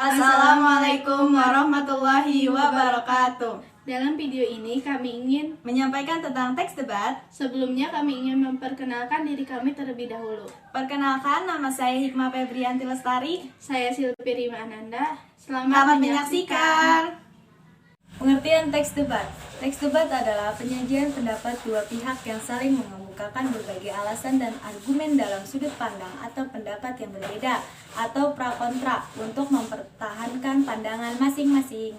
Assalamualaikum warahmatullahi wabarakatuh. Dalam video ini kami ingin menyampaikan tentang teks debat. Sebelumnya kami ingin memperkenalkan diri kami terlebih dahulu. Perkenalkan, nama saya Hikmah Febrianti Lestari. Saya Silvi Rima Ananda. Selamat menyaksikan. Pengertian teks debat. Teks debat adalah penyajian pendapat dua pihak yang saling mengemukakan berbagai alasan dan argumen dalam sudut pandang atau pendapat yang berbeda atau pra kontra untuk mempertahankan pandangan masing-masing.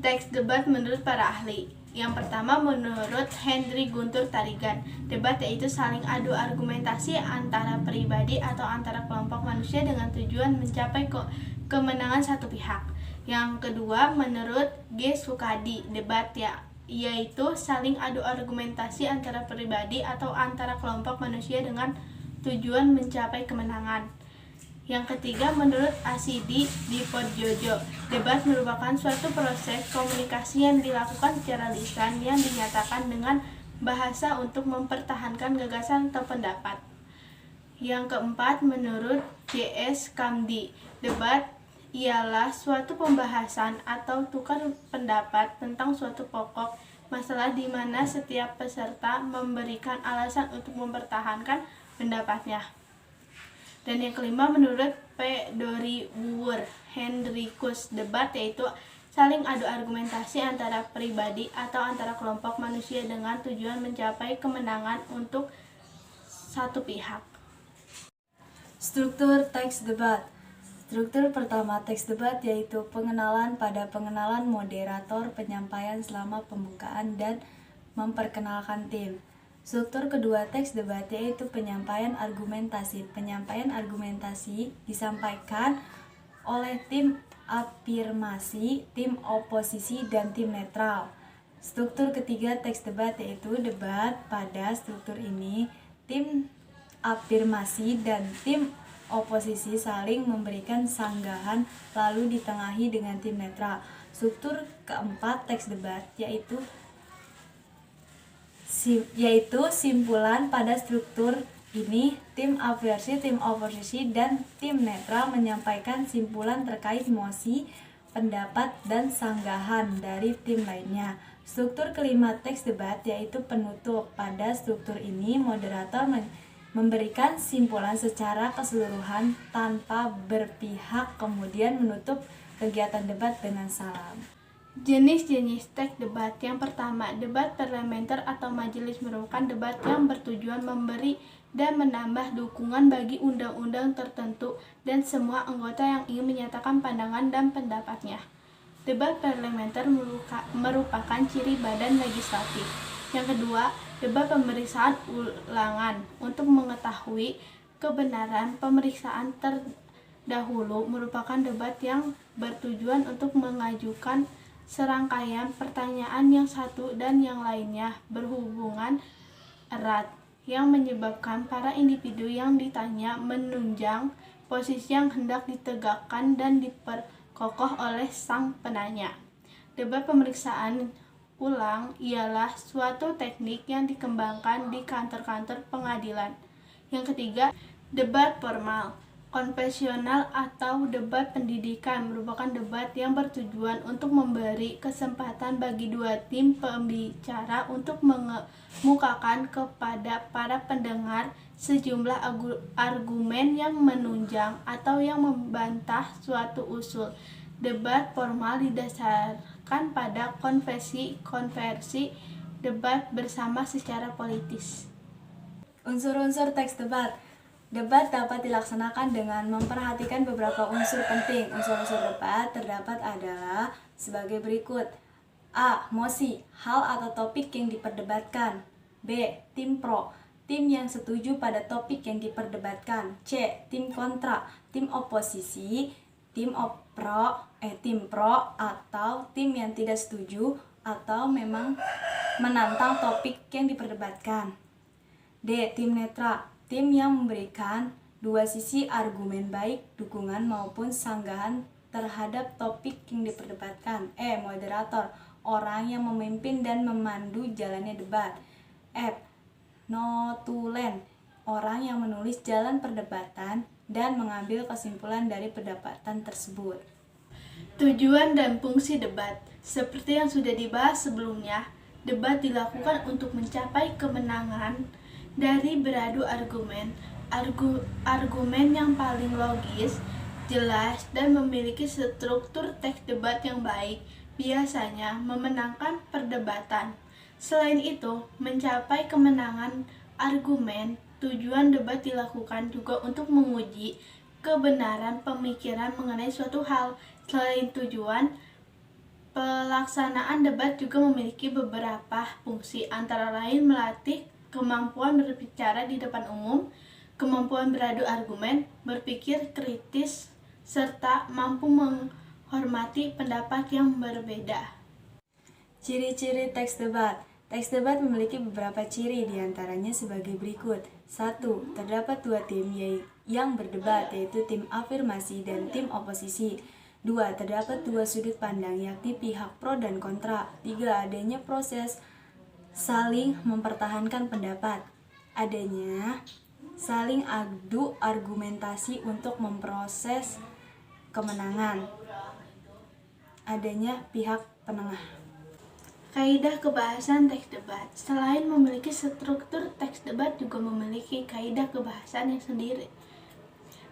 Teks debat menurut para ahli. Yang pertama, menurut Henry Guntur Tarigan, debat yaitu saling adu argumentasi antara pribadi atau antara kelompok manusia dengan tujuan mencapai kemenangan satu pihak. Yang kedua, menurut G. Sukadi, debat yaitu saling adu argumentasi antara pribadi atau antara kelompok manusia dengan tujuan mencapai kemenangan. Yang ketiga, menurut Asidi Dipodjojo, debat merupakan suatu proses komunikasi yang dilakukan secara lisan yang dinyatakan dengan bahasa untuk mempertahankan gagasan atau pendapat. Yang keempat, menurut J.S. Kamdi, debat ialah suatu pembahasan atau tukar pendapat tentang suatu pokok masalah di mana setiap peserta memberikan alasan untuk mempertahankan pendapatnya. Dan yang kelima, menurut P. Dori Wuwer Hendrikus, debat yaitu saling adu argumentasi antara pribadi atau antara kelompok manusia dengan tujuan mencapai kemenangan untuk satu pihak. Struktur teks debat. Struktur pertama teks debat yaitu pengenalan. Pada pengenalan, moderator penyampaian selama pembukaan dan memperkenalkan tim. Struktur kedua teks debat yaitu penyampaian argumentasi. Penyampaian argumentasi disampaikan oleh tim afirmasi, tim oposisi, dan tim netral. Struktur ketiga teks debat yaitu debat. Pada struktur ini, tim afirmasi dan tim oposisi saling memberikan sanggahan lalu ditengahi dengan tim netral. Struktur keempat teks debat yaitu simpulan. Pada struktur ini, tim aversi, tim oposisi, dan tim netral menyampaikan simpulan terkait mosi, pendapat, dan sanggahan dari tim lainnya. Struktur kelima teks debat yaitu penutup. Pada struktur ini, moderator memberikan simpulan secara keseluruhan tanpa berpihak, kemudian menutup kegiatan debat dengan salam. Jenis-jenis teks debat. Yang pertama, debat parlementer atau majelis merupakan debat yang bertujuan memberi dan menambah dukungan bagi undang-undang tertentu dan semua anggota yang ingin menyatakan pandangan dan pendapatnya. Debat parlementer merupakan ciri badan legislatif. Yang kedua, debat pemeriksaan ulangan. Untuk mengetahui kebenaran pemeriksaan terdahulu merupakan debat yang bertujuan untuk mengajukan serangkaian pertanyaan yang satu dan yang lainnya berhubungan erat yang menyebabkan para individu yang ditanya menunjang posisi yang hendak ditegakkan dan diperkokoh oleh sang penanya. Debat pemeriksaan ulang ialah suatu teknik yang dikembangkan di kantor-kantor pengadilan. Yang ketiga, debat formal. Konvensional atau debat pendidikan merupakan debat yang bertujuan untuk memberi kesempatan bagi dua tim pembicara untuk mengemukakan kepada para pendengar sejumlah argumen yang menunjang atau yang membantah suatu usul. Debat formal didasarkan pada konversi debat bersama secara politis. Unsur-unsur teks debat. Debat dapat dilaksanakan dengan memperhatikan beberapa unsur penting. Unsur-unsur debat terdapat adalah sebagai berikut. A. Mosi, hal atau topik yang diperdebatkan. B. Tim pro, tim yang setuju pada topik yang diperdebatkan. C. Tim kontra, tim oposisi, tim pro atau tim yang tidak setuju atau memang menantang topik yang diperdebatkan. D. Tim netral, tim yang memberikan dua sisi argumen baik dukungan maupun sanggahan terhadap topik yang diperdebatkan. E. Moderator, orang yang memimpin dan memandu jalannya debat. F. Notulen, orang yang menulis jalan perdebatan. dan mengambil kesimpulan dari pendapatan tersebut. Tujuan dan fungsi debat. Seperti yang sudah dibahas sebelumnya, debat dilakukan untuk mencapai kemenangan dari beradu argumen. Argumen yang paling logis, jelas, dan memiliki struktur teks debat yang baik biasanya memenangkan perdebatan. Selain itu, mencapai kemenangan argumen, tujuan debat dilakukan juga untuk menguji kebenaran pemikiran mengenai suatu hal. Selain tujuan, pelaksanaan debat juga memiliki beberapa fungsi, antara lain melatih kemampuan berbicara di depan umum, kemampuan beradu argumen, berpikir kritis, serta mampu menghormati pendapat yang berbeda. Ciri-ciri teks debat. Teks debat memiliki beberapa ciri, diantaranya sebagai berikut. 1. Terdapat dua tim yang berdebat, yaitu tim afirmasi dan tim oposisi. 2. Terdapat dua sudut pandang, yakni pihak pro dan kontra. 3. Adanya proses saling mempertahankan pendapat. Adanya saling adu argumentasi untuk memproses kemenangan. Adanya pihak penengah. Kaidah kebahasan teks debat. Selain memiliki struktur, teks debat juga memiliki kaidah kebahasan yang sendiri.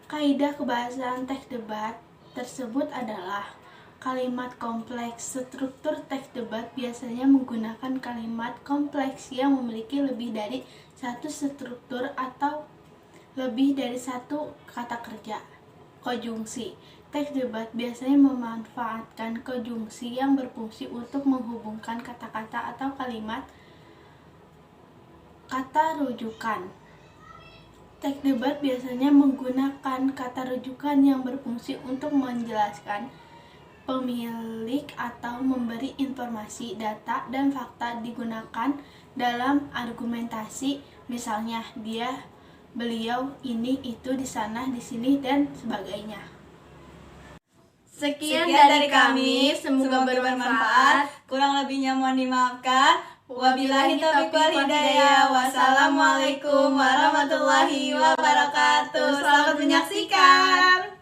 Kaidah kebahasan teks debat tersebut adalah kalimat kompleks. Struktur teks debat biasanya menggunakan kalimat kompleks yang memiliki lebih dari satu struktur atau lebih dari satu kata kerja. Konjungsi. Teks debat biasanya memanfaatkan konjungsi yang berfungsi untuk menghubungkan kata-kata atau kalimat kata rujukan. Teks debat biasanya menggunakan kata rujukan yang berfungsi untuk menjelaskan pemilik atau memberi informasi, data, dan fakta digunakan dalam argumentasi. Misalnya, dia, beliau, ini, itu, di sana, di sini, dan sebagainya. Sekian dari kami, semoga bermanfaat. Kurang lebihnya mohon dimaafkan. Wabillahi taufiq wal hidayah. Wassalamualaikum warahmatullahi wabarakatuh. Selamat menyaksikan.